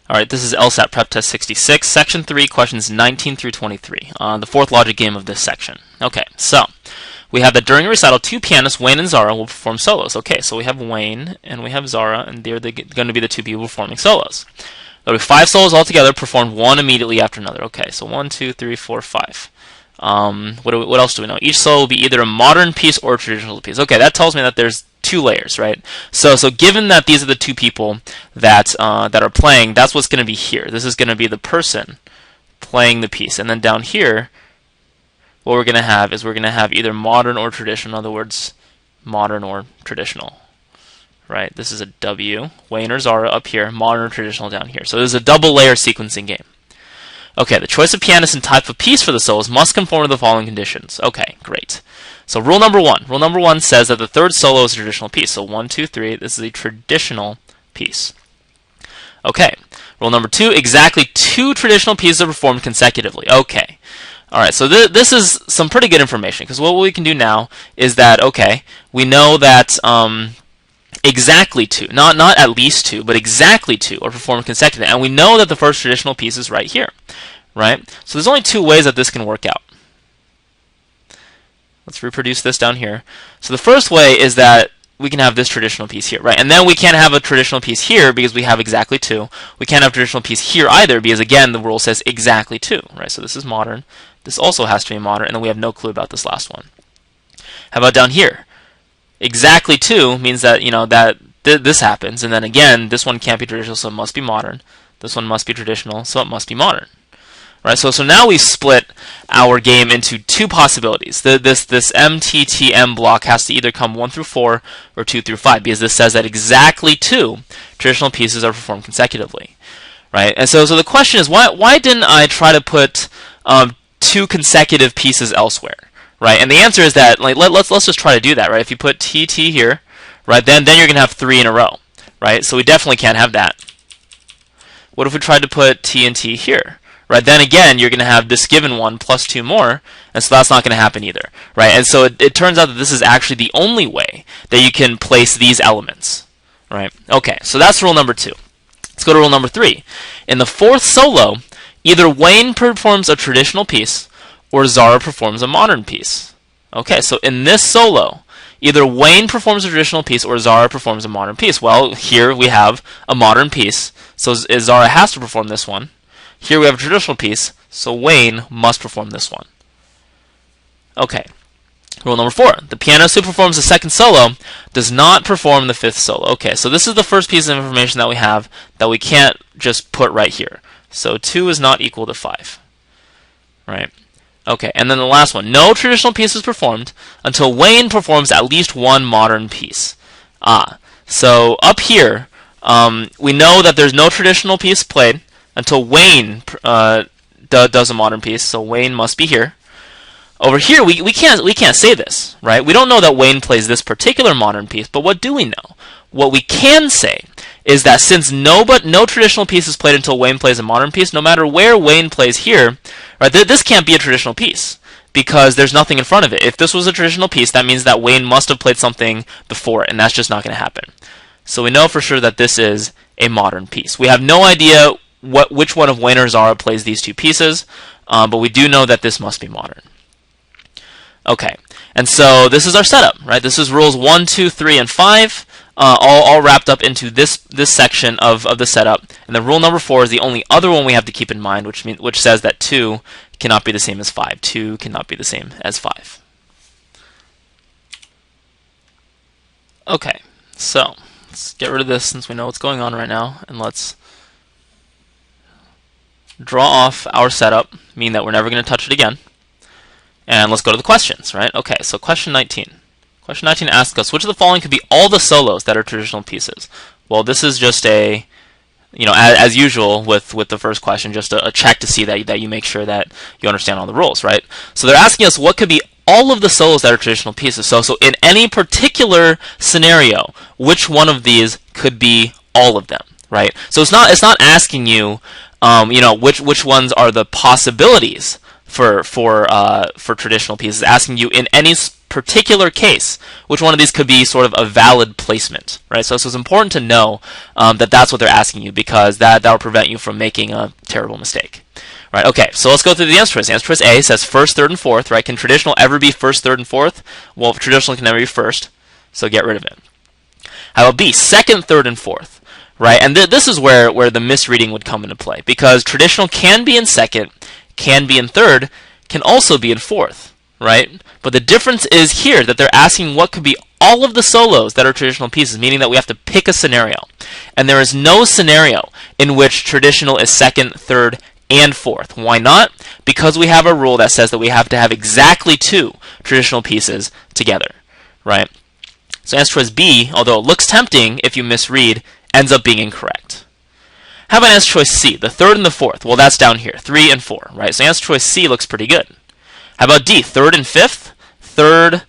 Alright, this is LSAT PrepTest 66, Section 3, questions 19 through 23, the fourth logic game of this section. Okay, so we have that during a recital, two pianists, Wayne and Zara, will perform solos. Okay, so we have Wayne and we have Zara, and they're going to be the two people performing solos. There'll be 5 solos altogether, performed one immediately after another. Okay, so 1, 2, 3, 4, 5. What else do we know? Each solo will be either a modern piece or a traditional piece. Okay, that tells me that there's 2 layers, right? So given that these are the 2 people that are playing, that's what's going to be here. This is going to be the person playing the piece, and then down here, what we're going to have is either modern or traditional. In other words, modern or traditional, right? This is a W, Wayne or Zara up here, modern or traditional down here. So this is a double layer sequencing game. Okay, the choice of pianist and type of piece for the solos must conform to the following conditions. Okay, great. So rule number 1. Rule number 1 says that the third solo is a traditional piece. So 1, 2, 3, this is a traditional piece. Okay. Rule number 2, exactly 2 traditional pieces are performed consecutively. Okay. Alright, so this is some pretty good information, because what we can do now is that, okay, we know that exactly 2, not at least 2, but exactly 2 are performed consecutively. And we know that the first traditional piece is right here, right? So there's only 2 ways that this can work out. Let's reproduce this down here. So the first way is that we can have this traditional piece here, right? And then we can't have a traditional piece here because we have exactly 2. We can't have a traditional piece here either because, again, the rule says exactly 2, right? So this is modern. This also has to be modern, and then we have no clue about this last one. How about down here? Exactly 2 means that, you know, that this happens, and then again, this one can't be traditional, so it must be modern. This one must be traditional, so it must be modern. Right? So now we split our game into 2 possibilities. This MTTM block has to either come 1 through 4 or 2 through 5, because this says that exactly 2 traditional pieces are performed consecutively. Right? And so the question is, why didn't I try to put 2 consecutive pieces elsewhere? Right? And the answer is that, like, let's just try to do that, right? If you put TT here, right, then you're gonna have 3 in a row, right? So we definitely can't have that. What if we tried to put T and T here? Right, then again, you're going to have this given one plus 2 more, and so that's not going to happen either. Right, and so it turns out that this is actually the only way that you can place these elements. Right, okay, so that's rule number 2. Let's go to rule number 3. In the 4th solo, either Wayne performs a traditional piece or Zara performs a modern piece. Okay, so in this solo, either Wayne performs a traditional piece or Zara performs a modern piece. Well, here we have a modern piece, so Zara has to perform this one. Here we have a traditional piece, so Wayne must perform this one. Okay. Rule number 4. The pianist who performs the 2nd solo does not perform the 5th solo. Okay, so this is the first piece of information that we have that we can't just put right here. So 2 is not equal to 5. Right? Okay, and then the last one. No traditional piece is performed until Wayne performs at least 1 modern piece. So up here, we know that there's no traditional piece played until Wayne does a modern piece, so Wayne must be here. Over here, we can't say this, right? We don't know that Wayne plays this particular modern piece, but what do we know? What we can say is that since no traditional piece is played until Wayne plays a modern piece, no matter where Wayne plays here, right? This can't be a traditional piece because there's nothing in front of it. If this was a traditional piece, that means that Wayne must have played something before it, and that's just not going to happen. So we know for sure that this is a modern piece. We have no idea which one of Wayne or Zara plays these 2 pieces, but we do know that this must be modern. Okay, and so this is our setup, right? This is rules 1, 2, 3, and 5, all wrapped up into this section of the setup. And then rule number 4 is the only other one we have to keep in mind, which says that 2 cannot be the same as 5. 2 cannot be the same as 5. Okay, so let's get rid of this since we know what's going on right now, and let's draw off our setup, meaning that we're never going to touch it again. And let's go to the questions, right? Okay, so question 19. Question 19 asks us, which of the following could be all the solos that are traditional pieces? Well, this is just a, you know, as usual with the first question, just a check to see that you make sure that you understand all the rules, right? So they're asking us what could be all of the solos that are traditional pieces. So in any particular scenario, which one of these could be all of them, right? So it's not asking you, you know, which ones are the possibilities for traditional pieces, asking you in any particular case, which one of these could be sort of a valid placement, right? So it's important to know that that's what they're asking you, because that will prevent you from making a terrible mistake. Right, okay, so let's go through the answer choice. Answer choice A says first, third, and fourth, right? Can traditional ever be first, third, and fourth? Well, traditional can never be first, so get rid of it. How about B, second, third, and fourth, right? And this is where the misreading would come into play, because traditional can be in second, can be in third, can also be in fourth, right? But the difference is here that they're asking what could be all of the solos that are traditional pieces, meaning that we have to pick a scenario. And there is no scenario in which traditional is second, third, and fourth. Why not? Because we have a rule that says that we have to have exactly 2 traditional pieces together, right? So answer choice B, although it looks tempting if you misread, ends up being incorrect. How about answer choice C, the third and the fourth? Well, that's down here, 3 and 4, right? So answer choice C looks pretty good. How about D, third and fifth? Third,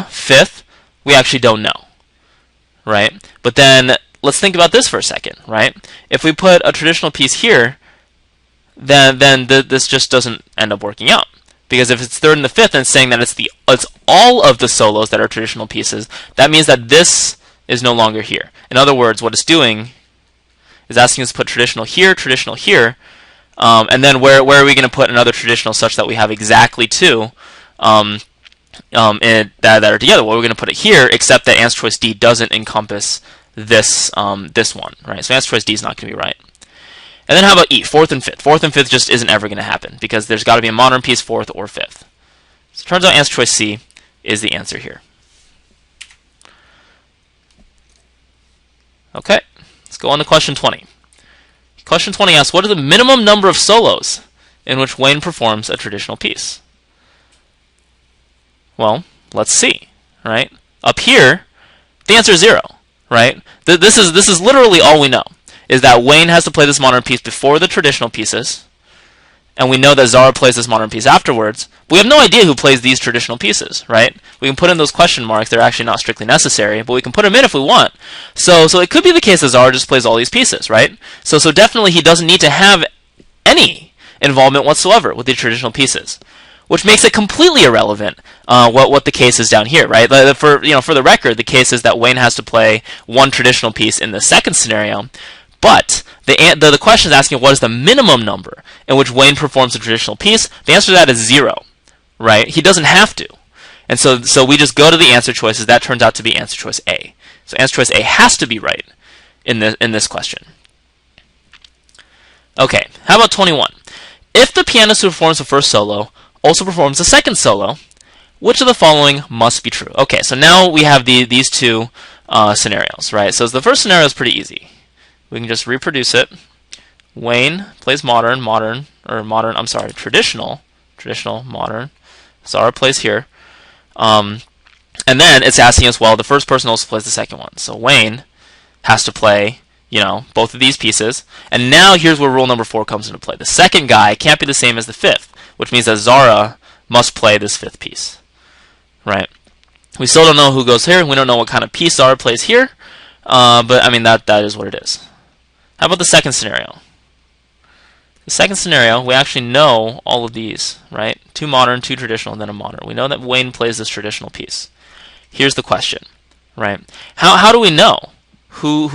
fifth, we actually don't know, right? But then let's think about this for a second, right? If we put a traditional piece here, then this just doesn't end up working out. Because if it's third and the fifth and it's saying that it's all of the solos that are traditional pieces, that means that this is no longer here. In other words, what it's doing is asking us to put traditional here, and then where are we going to put another traditional such that we have exactly 2 that are together? Well, we're going to put it here, except that answer choice D doesn't encompass this one, right? So answer choice D is not going to be right. And then how about E, fourth and fifth? Fourth and fifth just isn't ever going to happen, because there's got to be a modern piece fourth or fifth. So it turns out answer choice C is the answer here. Okay, let's go on to question 20. Question 20 asks, what is the minimum number of solos in which Wayne performs a traditional piece? Well, let's see, right? Up here, the answer is 0, right? This is literally all we know, is that Wayne has to play this modern piece before the traditional pieces, and we know that Zara plays this modern piece afterwards. But we have no idea who plays these traditional pieces, right? We can put in those question marks. They're actually not strictly necessary, but we can put them in if we want. So it could be the case that Zara just plays all these pieces, right? So definitely he doesn't need to have any involvement whatsoever with the traditional pieces, which makes it completely irrelevant what the case is down here, right? For the record, the case is that Wayne has to play one traditional piece in the second scenario, but the question is asking what is the minimum number in which Wayne performs a traditional piece. The answer to that is 0, right? He doesn't have to. And so we just go to the answer choices. That turns out to be answer choice A. So answer choice A has to be right in this question. Okay, how about 21? If the pianist who performs the first solo also performs the second solo, which of the following must be true? Okay, so now we have these 2 scenarios, right? So the first scenario is pretty easy. We can just reproduce it. Wayne plays traditional, modern. Zara plays here. And then it's asking us, well, the first person also plays the second one. So Wayne has to play, both of these pieces. And now here's where rule number 4 comes into play. The second guy can't be the same as the fifth, which means that Zara must play this fifth piece, right? We still don't know who goes here. We don't know what kind of piece Zara plays here. But I mean, that is what it is. How about the second scenario? The second scenario, we actually know all of these, right? 2 modern, 2 traditional, and then a modern. We know that Wayne plays this traditional piece. Here's the question, right? How do we know who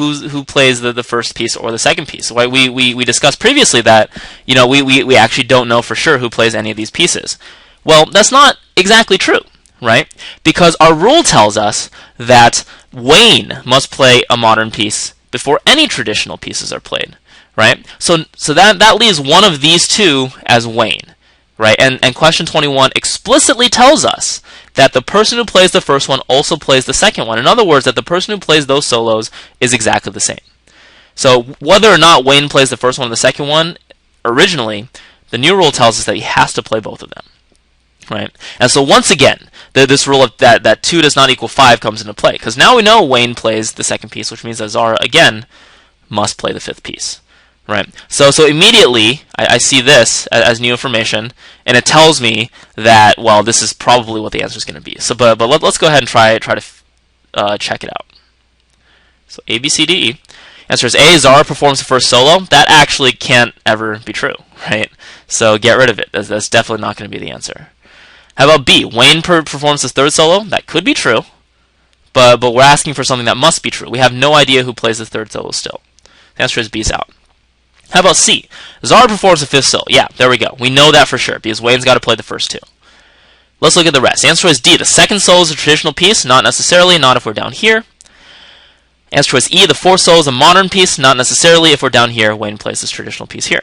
plays the first piece or the second piece? Right? We discussed previously that we actually don't know for sure who plays any of these pieces. Well, that's not exactly true, right? Because our rule tells us that Wayne must play a modern piece before any traditional pieces are played, right? So that leaves one of these 2 as Wayne, right? And question 21 explicitly tells us that the person who plays the first one also plays the second one. In other words, that the person who plays those solos is exactly the same. So whether or not Wayne plays the first one or the second one, originally, the new rule tells us that he has to play both of them, right? And so once again, this rule of that 2 does not equal 5 comes into play, because now we know Wayne plays the second piece, which means that Zara, again, must play the fifth piece, right? So immediately, I see this as new information, and it tells me that, well, this is probably what the answer is going to be. So, but let's go ahead and try to check it out. So A, B, C, D, E. Answer is A, Zara performs the first solo. That actually can't ever be true, right? So get rid of it. That's definitely not going to be the answer. How about B? Wayne performs his third solo? That could be true, but we're asking for something that must be true. We have no idea who plays the third solo still. The answer is B's out. How about C? Zara performs the fifth solo. Yeah, there we go. We know that for sure because Wayne's got to play the first two. Let's look at the rest. Answer is D. The second solo is a traditional piece. Not necessarily. Not if we're down here. Answer choice E. The fourth solo is a modern piece. Not necessarily. If we're down here, Wayne plays this traditional piece here.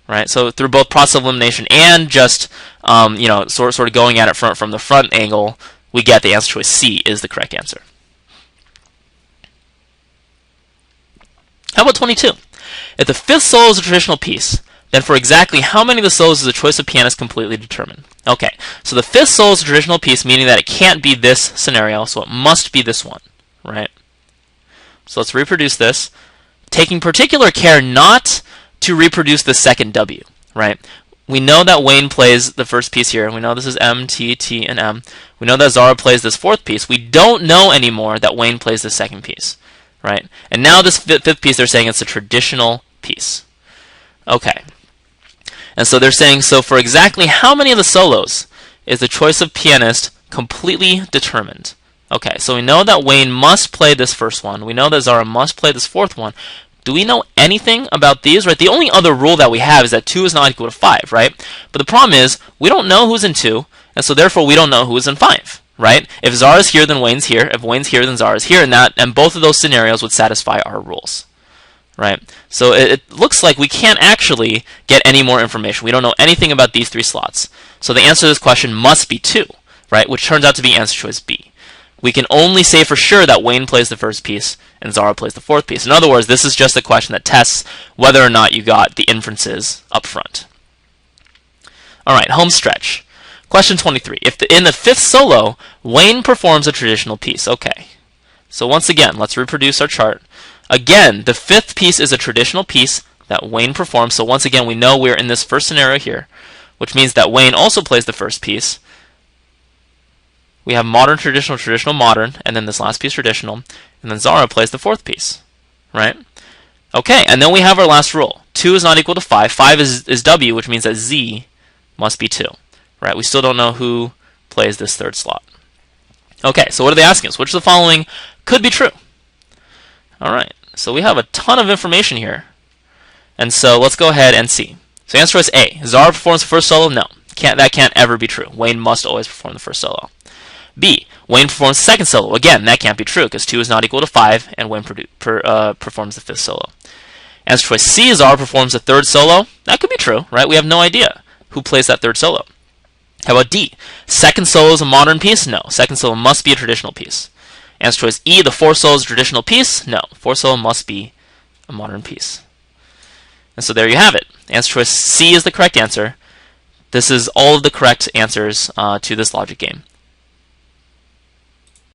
Right. So through both process of elimination and just sort of going at it from the front angle, we get the answer choice C is the correct answer. How about 22? If the fifth solo is a traditional piece, then for exactly how many of the solos is the choice of pianist completely determined? Okay, so the fifth solo is a traditional piece, meaning that it can't be this scenario, so it must be this one, right? So let's reproduce this, taking particular care not to reproduce the second W, right? We know that Wayne plays the first piece here. We know this is M, T, T, and M. We know that Zara plays this fourth piece. We don't know anymore that Wayne plays the second piece, right? And now this fifth piece, they're saying it's a traditional piece. Okay. And so they're saying, so for exactly how many of the solos is the choice of pianist completely determined? Okay, so we know that Wayne must play this first one. We know that Zara must play this fourth one. Do we know anything about these? Right. The only other rule that we have is that 2 is not equal to 5, right? But the problem is we don't know who's in 2, and so therefore we don't know who is in 5, right? If Zara's here, then Wayne's here. If Wayne's here, then Zara's here, and both of those scenarios would satisfy our rules, right? So it looks like we can't actually get any more information. We don't know anything about these 3 slots. So the answer to this question must be 2, right? Which turns out to be answer choice B. We can only say for sure that Wayne plays the first piece and Zara plays the fourth piece. In other words, this is just a question that tests whether or not you got the inferences up front. All right, home stretch. Question 23. If in the fifth solo, Wayne performs a traditional piece. Okay. So once again, let's reproduce our chart. Again, the fifth piece is a traditional piece that Wayne performs. So once again, we know we're in this first scenario here, which means that Wayne also plays the first piece. We have modern, traditional, traditional, modern, and then this last piece traditional, and then Zara plays the fourth piece, right? Okay, and then we have our last rule. 2 is not equal to 5. 5 is W, which means that Z must be 2, right? We still don't know who plays this third slot. Okay, so what are they asking us? Which of the following could be true? All right, so we have a ton of information here, and so let's go ahead and see. So answer is A. Zara performs the first solo? No, that can't ever be true. Wayne must always perform the first solo. B. Wayne performs the second solo. Again, that can't be true because 2 is not equal to 5, and Wayne performs the fifth solo. Answer choice C. Zara performs the third solo. That could be true, right? We have no idea who plays that third solo. How about D? Second solo is a modern piece? No. Second solo must be a traditional piece. Answer choice E. The fourth solo is a traditional piece? No. Fourth solo must be a modern piece. And so there you have it. Answer choice C is the correct answer. This is all of the correct answers to this logic game.